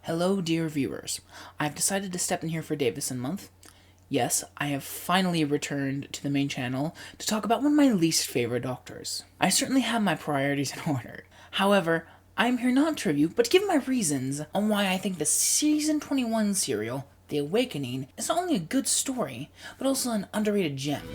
Hello, dear viewers. I've decided to step in here for Davison Month. Yes, I have finally returned to the main channel to talk about one of my least favorite doctors. I certainly have my priorities in order. However, I'm here not to review, but to give my reasons on why I think the Season 21 serial, The Awakening, is not only a good story, but also an underrated gem.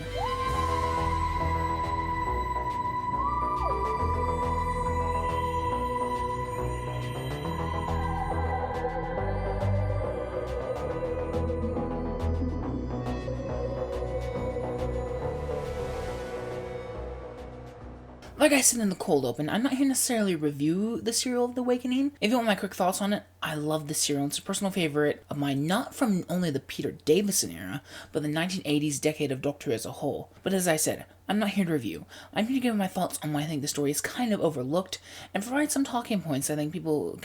Like I said in the cold open, I'm not here necessarily to review the serial of The Awakening. If you want my quick thoughts on it, I love this serial. It's a personal favorite of mine, not from only the Peter Davison era, but the 1980s decade of Doctor Who as a whole. But as I said, I'm not here to review. I'm here to give my thoughts on why I think the story is kind of overlooked, and provide some talking points I think people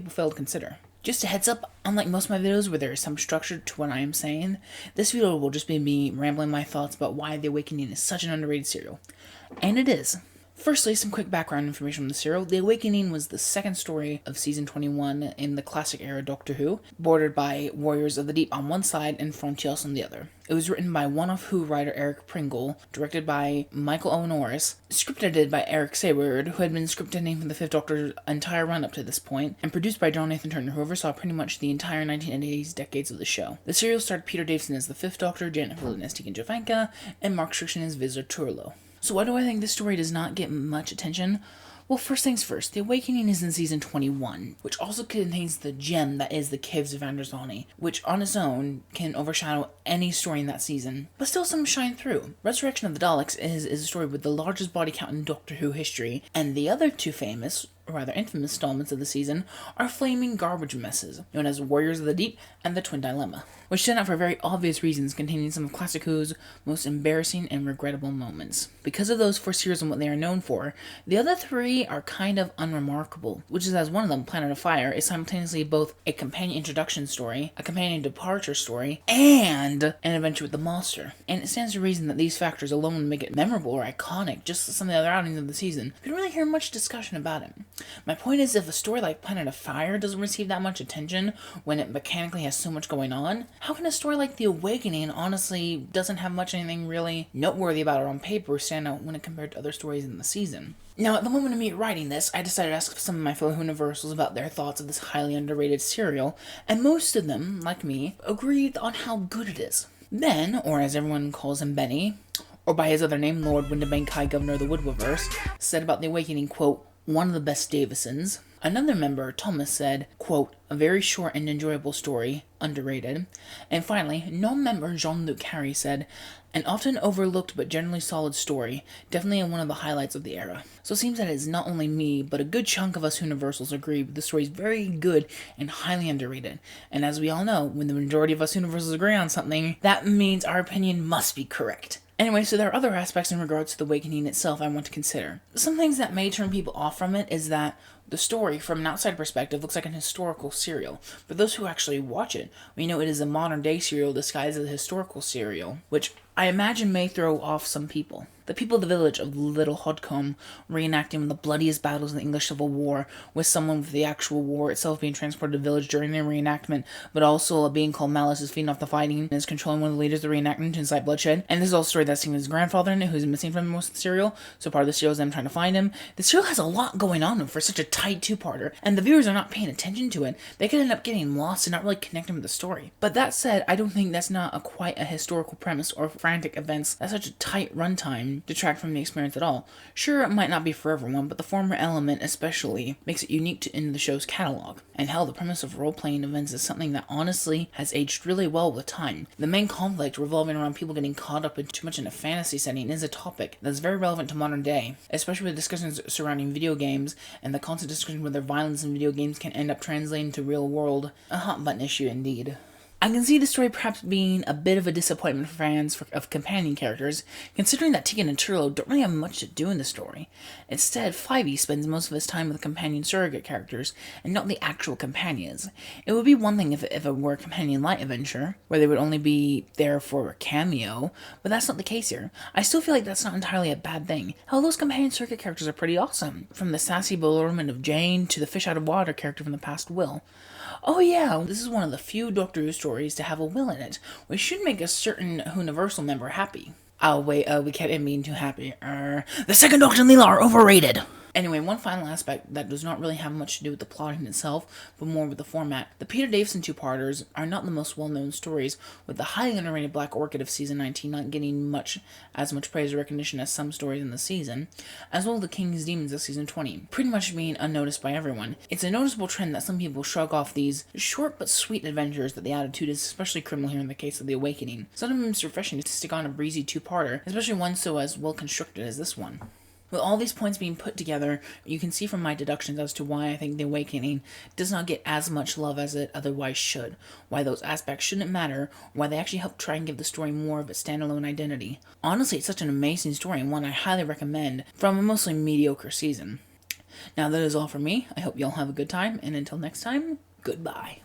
fail to consider. Just a heads up, unlike most of my videos where there is some structure to what I am saying, this video will just be me rambling my thoughts about why The Awakening is such an underrated serial. And it is. Firstly, some quick background information on the serial. The Awakening was the second story of Season 21 in the classic era Doctor Who, bordered by Warriors of the Deep on one side and Frontiers on the other. It was written by one-off Who writer Eric Pringle, directed by Michael Owen Orris, script edited by Eric Sayward, who had been script editing for the Fifth Doctor's entire run up to this point, and produced by John Nathan Turner, who oversaw pretty much the entire 1980s decades of the show. The serial starred Peter Davison as the Fifth Doctor, Janet Houlihan as Tegan Jovanka, and Mark Strickland as Visitor Turlo. So why do I think this story does not get much attention? Well, first things first, The Awakening is in Season 21, which also contains the gem that is the Caves of Vanderzani, which on its own can overshadow any story in that season, but still some shine through. Resurrection of the Daleks is a story with the largest body count in Doctor Who history, and the other two famous, or rather infamous installments of the season are flaming garbage messes, known as Warriors of the Deep and The Twin Dilemma, which stand out for very obvious reasons, containing some of Classic Who's most embarrassing and regrettable moments. Because of those four series and what they are known for, the other three are kind of unremarkable, which is as one of them, Planet of Fire, is simultaneously both a companion introduction story, a companion departure story, and an adventure with the monster. And it stands to reason that these factors alone make it memorable or iconic, just as some of the other outings of the season. You don't really hear much discussion about it. My point is, if a story like Planet of Fire doesn't receive that much attention when it mechanically has so much going on, how can a story like The Awakening honestly doesn't have much anything really noteworthy about it on paper stand out when it compared to other stories in the season? Now, at the moment of me writing this, I decided to ask some of my fellow Whoniversals about their thoughts of this highly underrated serial, and most of them, like me, agreed on how good it is. Ben, or as everyone calls him Benny, or by his other name, Lord Windibank High Governor of the Whoniverse, said about The Awakening, quote, "one of the best Davisons." Another member, Thomas, said, quote, "a very short and enjoyable story, underrated." And finally, non-member Jean-Luc Harry said, "an often overlooked but generally solid story, definitely one of the highlights of the era." So it seems that it's not only me, but a good chunk of us Whoniversals agree the story is very good and highly underrated. And as we all know, when the majority of us Whoniversals agree on something, that means our opinion must be correct. Anyway, so there are other aspects in regards to The Awakening itself I want to consider. Some things that may turn people off from it is that the story, from an outside perspective, looks like an historical serial. For those who actually watch it, we know it is a modern-day serial disguised as a historical serial, which I imagine may throw off some people. The people of the village of Little Hodcombe reenacting one of the bloodiest battles in the English Civil War, with someone with the actual war itself being transported to the village during the reenactment, but also a being called Malice is feeding off the fighting and is controlling one of the leaders of the reenactment to incite bloodshed. And this is also a story that's seen his grandfather in it, who's missing from most of the serial, so part of the serial is them trying to find him. The serial has a lot going on for such a tight two-parter, and the viewers are not paying attention to it. They could end up getting lost and not really connecting with the story. But that said, I don't think that's not quite a historical premise or frantic events that such a tight runtime detract from the experience at all. Sure, it might not be for everyone, but the former element especially makes it unique in the show's catalog. And hell, the premise of role-playing events is something that honestly has aged really well with time. The main conflict revolving around people getting caught up in too much in a fantasy setting is a topic that's very relevant to modern day, especially with discussions surrounding video games and the constant discussion whether violence in video games can end up translating to real world. A hot button issue indeed. I can see the story perhaps being a bit of a disappointment for fans of companion characters, considering that Tegan and Turlo don't really have much to do in the story. Instead, Fivey spends most of his time with companion surrogate characters, and not the actual companions. It would be one thing if it were a companion light adventure, where they would only be there for a cameo, but that's not the case here. I still feel like that's not entirely a bad thing. Hell, those companion surrogate characters are pretty awesome, from the sassy bewilderment of Jane to the fish out of water character from the past Will. Oh yeah, this is one of the few Doctor Who stories to have a will in it, which should make a certain Whoniversal member happy. Oh wait, we can't mean too happy. The second Doctor and Leela are overrated. Anyway, one final aspect that does not really have much to do with the plotting itself, but more with the format. The Peter Davison two-parters are not the most well-known stories, with the highly underrated Black Orchid of season 19 not getting as much praise or recognition as some stories in the season, as well as the King's Demons of season 20, pretty much being unnoticed by everyone. It's a noticeable trend that some people shrug off these short but sweet adventures that the attitude is especially criminal here in the case of The Awakening. Sometimes it's refreshing to stick on a breezy two-parter, especially one so as well-constructed as this one. With all these points being put together, you can see from my deductions as to why I think The Awakening does not get as much love as it otherwise should, why those aspects shouldn't matter, why they actually help try and give the story more of its standalone identity. Honestly, it's such an amazing story and one I highly recommend from a mostly mediocre season. Now that is all for me. I hope you all have a good time, and until next time, goodbye.